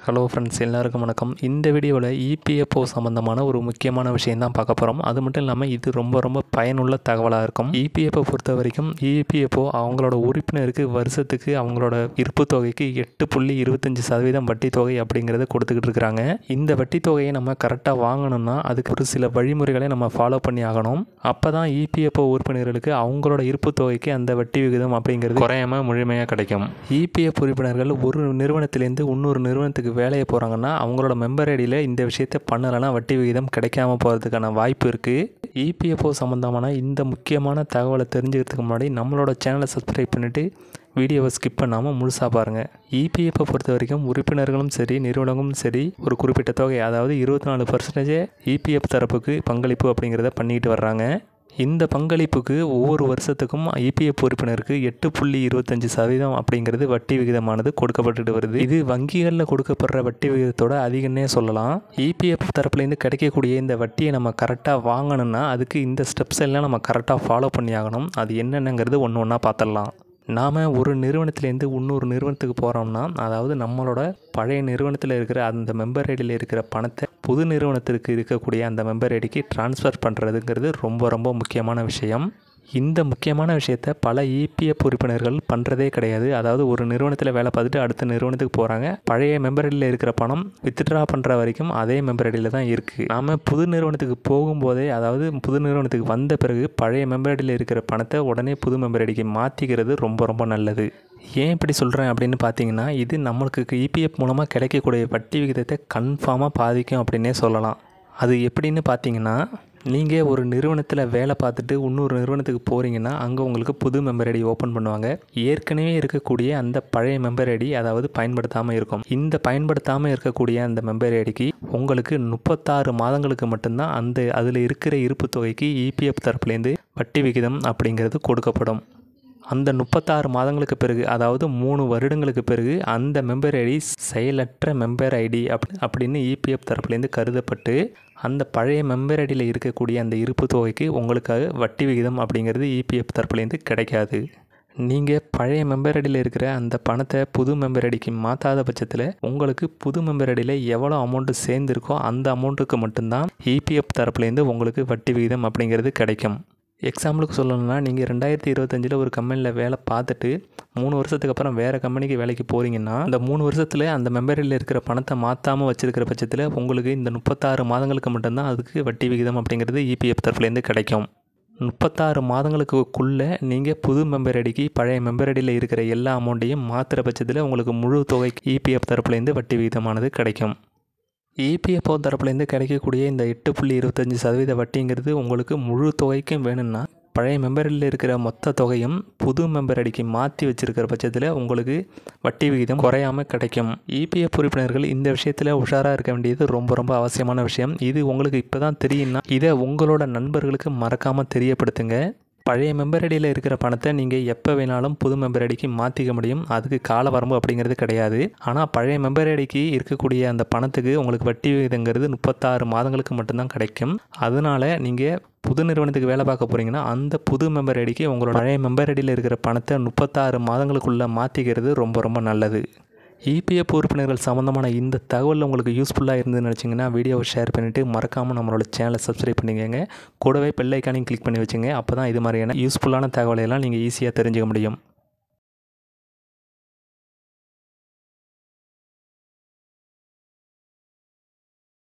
Hello friends, எல்லாருக்கும் வணக்கம். இந்த வீடியோவில் இபிஎஃப்ஓ சம்மந்தமான ஒரு முக்கியமான விஷயம் தான் பார்க்க போகிறோம். அது மட்டும் இல்லாமல் இது ரொம்ப பயனுள்ள தகவலாக இருக்கும். இபிஎஃப்ஓ பொறுத்த வரைக்கும் இபிஎஃப்ஓ அவங்களோட உறுப்பினருக்கு வருஷத்துக்கு அவங்களோட இருப்பு தொகைக்கு 8.25% வட்டி தொகை அப்படிங்கிறத கொடுத்துக்கிட்டு இருக்கிறாங்க. இந்த வட்டி தொகையை நம்ம கரெக்டாக வாங்கணும்னா அதுக்கு ஒரு சில வழிமுறைகளை நம்ம ஃபாலோ பண்ணி ஆகணும். அப்போ தான் இபிஎஃப்ஓ உறுப்பினர்களுக்கு அவங்களோட இருப்பு தொகைக்கு அந்த வட்டி விகிதம் அப்படிங்கிறது குறையாமல் முழுமையாக கிடைக்கும். இபிஎஃப் உறுப்பினர்கள் ஒரு நிறுவனத்திலேருந்து இன்னொரு நிறுவனத்துக்கு வேலையை போகிறாங்கன்னா அவங்களோட மெம்பர் ஐடியில் இந்த விஷயத்தை பண்ணலைன்னா வட்டி விகிதம் கிடைக்காம போகிறதுக்கான வாய்ப்பு இருக்குது. இபிஎஃப்ஓ சம்மந்தமான இந்த முக்கியமான தகவலை தெரிஞ்சுக்கிறதுக்கு முன்னாடி நம்மளோட சேனலை சப்ஸ்கிரைப் பண்ணிவிட்டு வீடியோவை ஸ்கிப் பண்ணாமல் முழுசாக பாருங்கள். இபிஎஃப்ஓ பொறுத்த வரைக்கும் உறுப்பினர்களும் சரி நிறுவனங்களும் சரி ஒரு குறிப்பிட்ட தொகை, அதாவது 24% இபிஎஃப் தரப்புக்கு பங்களிப்பு அப்படிங்கிறத பண்ணிக்கிட்டு வர்றாங்க. இந்த பங்களிப்புக்கு ஒவ்வொரு வருஷத்துக்கும் இபிஎஃப் உறுப்பினருக்கு 8.25% அப்படிங்கிறது வட்டி விகிதமானது கொடுக்கப்பட்டு வருது. இது வங்கிகளில் கொடுக்கப்படுற வட்டி விகிதத்தோட அதிகம்னே சொல்லலாம். இபிஎஃப் தரப்புலேருந்து கிடைக்கக்கூடிய இந்த வட்டியை நம்ம கரெக்டாக வாங்கணும்னா அதுக்கு இந்த ஸ்டெப்ஸ் எல்லாம் நம்ம கரெக்டாக ஃபாலோ பண்ணி ஆகணும். அது என்னென்னங்கிறது ஒன்று ஒன்றா பார்த்துடலாம். நாம் ஒரு நிறுவனத்திலேருந்து இன்னொரு நிறுவனத்துக்கு போகிறோம்னா, அதாவது நம்மளோட பழைய நிறுவனத்தில் இருக்கிற அந்த மெம்பர் ஐடியில் இருக்கிற பணத்தை புது நிறுவனத்திற்கு இருக்கக்கூடிய அந்த மெம்பர் ஐடிக்கு ட்ரான்ஸ்ஃபர் பண்ணுறதுங்கிறது ரொம்ப முக்கியமான விஷயம். இந்த முக்கியமான விஷயத்தை பல இபிஎஃப் உறுப்பினர்கள் பண்ணுறதே கிடையாது. அதாவது ஒரு நிறுவனத்தில் வேலை பார்த்துட்டு அடுத்த நிறுவனத்துக்கு போகிறாங்க. பழைய மெம்பர் ஐடியில் இருக்கிற பணம் வித்ட்ரா பண்ணுற வரைக்கும் அதே மெம்பர் ஐடியில் தான் இருக்குது. நாம் புது நிறுவனத்துக்கு போகும்போதே, அதாவது புது நிறுவனத்துக்கு வந்த பிறகு பழைய மெம்பர் ஐடியில் இருக்கிற பணத்தை உடனே புது மெம்பர் ஐடிக்கு மாற்றிக்கிறது ரொம்ப நல்லது. ஏன் இப்படி சொல்கிறேன் அப்படின்னு பார்த்தீங்கன்னா, இது நம்மளுக்கு இபிஎஃப் மூலமாக கிடைக்கக்கூடிய வட்டி விகிதத்தை கன்ஃபார்மாக பாதிக்கும் அப்படின்னே சொல்லலாம். அது எப்படின்னு பார்த்தீங்கன்னா, நீங்கள் ஒரு நிறுவனத்தில் வேலை பார்த்துட்டு இன்னொரு நிறுவனத்துக்கு போகிறீங்கன்னா அங்கே உங்களுக்கு புது மெம்பர் ஐடி ஓப்பன் பண்ணுவாங்க. ஏற்கனவே இருக்கக்கூடிய அந்த பழைய மெம்பர் ஐடி, அதாவது பயன்படுத்தாமல் இருக்கும். இந்த பயன்படுத்தாமல் இருக்கக்கூடிய அந்த மெம்பர் ஐடிக்கு உங்களுக்கு 36 மாதங்களுக்கு மட்டும்தான் அதில் இருக்கிற இருப்பு தொகைக்கு இபிஎஃப் தரப்புலேருந்து வட்டி விகிதம் அப்படிங்கிறது கொடுக்கப்படும். அந்த 36 மாதங்களுக்கு பிறகு, அதாவது 3 வருடங்களுக்கு பிறகு அந்த மெம்பர் ஐடி செயலற்ற மெம்பர் ஐடி அப்படின்னு இபிஎஃப் தரப்புலேருந்து கருதப்பட்டு அந்த பழைய மெம்பர் ஐடியில் இருக்கக்கூடிய அந்த இருப்பு தொகைக்கு உங்களுக்காக வட்டி விகிதம் அப்படிங்கிறது இபிஎஃப் தரப்புலேருந்து கிடைக்காது. நீங்கள் பழைய மெம்பர் ஐடியில் இருக்கிற அந்த பணத்தை புது மெம்பர் ஐடிக்கு மாற்றாத பட்சத்தில் உங்களுக்கு புது மெம்பர் ஐடியில் எவ்வளோ அமௌண்ட்டு சேர்ந்துருக்கோ அந்த அமௌண்ட்டுக்கு மட்டும்தான் இபிஎஃப் தரப்புலேருந்து உங்களுக்கு வட்டி விகிதம் அப்படிங்கிறது கிடைக்கும். எக்ஸாம்பிளுக்கு சொல்லணும்னா, நீங்கள் 2025 ஒரு கம்பெனியில் வேலை பார்த்துட்டு 3 வருஷத்துக்கு அப்புறம் வேறு கம்பெனிக்கு வேலைக்கு போகிறீங்கன்னா, அந்த 3 வருஷத்தில் அந்த மெம்பரில் இருக்கிற பணத்தை மாற்றாமல் வச்சுருக்கிற பட்சத்தில் உங்களுக்கு இந்த 36 மாதங்களுக்கு மட்டும்தான் அதுக்கு வட்டி விகிதம் அப்படிங்கிறது இபிஎஃப் தரப்புலேருந்து கிடைக்கும். 36 மாதங்களுக்குள்ளே நீங்கள் புது மெம்பர் ஐடிக்கு பழைய மெம்பர் ஐடியில் இருக்கிற எல்லா அமௌண்ட்டையும் மாற்றுற பட்சத்தில் உங்களுக்கு முழு தொகைக்கு இபிஎஃப் தரப்புலேருந்து வட்டி விகிதமானது கிடைக்கும். இபிஎஃப்ஓ தரப்புலேருந்து கிடைக்கக்கூடிய இந்த 8.25% வட்டிங்கிறது உங்களுக்கு முழு தொகைக்கும் வேணும்னா பழைய மெம்பரில் இருக்கிற மொத்த தொகையும் புது மெம்பர் ஐடிக்கு மாற்றி வச்சுருக்கிற பட்சத்தில் உங்களுக்கு வட்டி விகிதம் குறையாமல் கிடைக்கும். இபிஎஃப் உறுப்பினர்கள் இந்த விஷயத்தில் உஷாராக இருக்க வேண்டியது ரொம்ப அவசியமான விஷயம். இது உங்களுக்கு இப்போ தான் தெரியும்னா இதை உங்களோட நண்பர்களுக்கு மறக்காமல் தெரியப்படுத்துங்க. பழைய மெம்பர் ஐடியில் இருக்கிற பணத்தை நீங்கள் எப்போ வேணாலும் புது மெம்பர் ஐடிக்கு மாற்றிக்க முடியும். அதுக்கு கால வரம்பு அப்படிங்கிறது கிடையாது. ஆனால் பழைய மெம்பர் ஐடிக்கு இருக்கக்கூடிய அந்த பணத்துக்கு உங்களுக்கு வட்டி விகிதங்கிறது 36 மாதங்களுக்கு மட்டும்தான் கிடைக்கும். அதனால் நீங்கள் புது நிறுவனத்துக்கு வேலை பார்க்க போகிறீங்கன்னா அந்த புது மெம்பர் ஐடிக்கு உங்களோட பழைய மெம்பர் ஐடியில் இருக்கிற பணத்தை 36 மாதங்களுக்குள்ளே மாற்றிக்கிறது ரொம்ப நல்லது. இபிஎஃப் உறுப்பினர்கள் சம்மந்தமான இந்த தகவல் உங்களுக்கு யூஸ்ஃபுல்லாக இருந்ததுன்னு நினச்சிங்கன்னா வீடியோவை ஷேர் பண்ணிவிட்டு மறக்காமல் நம்மளோட சேனலை சப்ஸ்கிரைப் பண்ணிக்கோங்க. கூடவே பெல் ஐக்கானையும் கிளிக் பண்ணி வச்சுங்க. அப்போ தான் இது மாதிரியான யூஸ்ஃபுல்லான தகவலையெல்லாம் நீங்கள் ஈஸியாக தெரிஞ்சுக்க முடியும்.